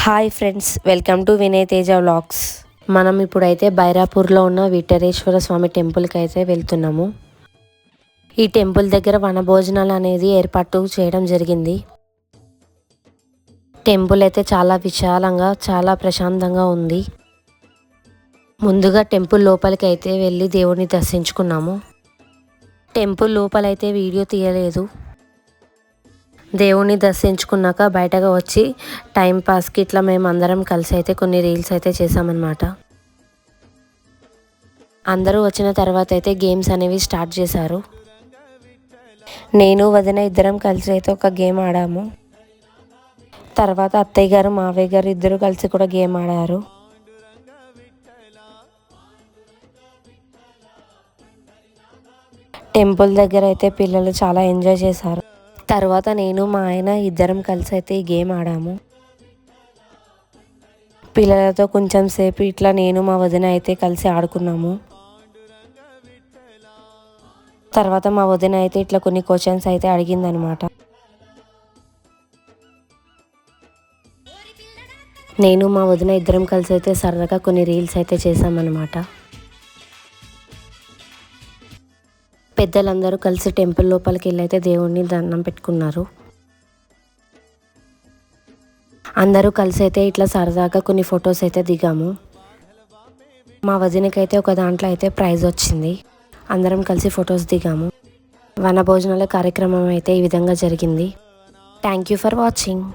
Hi friends, welcome to Vinay Teja vlogs. మనం ఇప్పుడైతే బైరాపూర్లో ఉన్న విఠలేశ్వర స్వామి టెంపుల్కి అయితే వెళ్తున్నాము. ఈ టెంపుల్ దగ్గర వనభోజనాలు అనేది ఏర్పాటు చేయడం జరిగింది. టెంపుల్ అయితే చాలా విశాలంగా, చాలా ప్రశాంతంగా ఉంది. ముందుగా టెంపుల్ లోపలికి అయితే వెళ్ళి దేవుడిని దర్శించుకున్నాము. టెంపుల్ లోపలైతే వీడియో తీయలేదు. దేవుణ్ణి దర్శించుకున్నాక బయటకు వచ్చి టైంపాస్కి ఇట్లా మేము అందరం కలిసి అయితే కొన్ని రీల్స్ అయితే చేసామన్నమాట. అందరూ వచ్చిన తర్వాత అయితే గేమ్స్ అనేవి స్టార్ట్ చేశారు. నేను వదిన ఇద్దరం కలిసి అయితే ఒక గేమ్ ఆడాము. తర్వాత అత్తయ్య గారు మావయ్య గారు ఇద్దరు కలిసి కూడా గేమ్ ఆడారు. టెంపుల్ దగ్గర అయితే పిల్లలు చాలా ఎంజాయ్ చేశారు. తర్వాత నేను మా ఆయన ఇద్దరం కలిసి అయితే ఈ గేమ్ ఆడాము. పిల్లలతో కొంచెం సేపు ఇట్లా నేను మా వదిన అయితే కలిసి ఆడుకున్నాము. తర్వాత మా వదిన అయితే ఇట్లా కొన్ని క్వశ్చన్స్ అయితే అడిగిందనమాట. నేను మా వదిన ఇద్దరం కలిసి అయితే సరదాగా కొన్ని రీల్స్ అయితే చేసామన్నమాట. పెద్దలందరూ కలిసి టెంపుల్ లోపలికి వెళ్ళి అయితే దేవుణ్ణి దండం పెట్టుకున్నారు. అందరూ కలిసి అయితే ఇట్లా సరదాగా కొన్ని ఫొటోస్ అయితే దిగాము. మా వదినకైతే ఒక దాంట్లో అయితే ప్రైజ్ వచ్చింది. అందరం కలిసి ఫొటోస్ దిగాము. వనభోజనాల కార్యక్రమం అయితే ఈ విధంగా జరిగింది. Thank you for watching.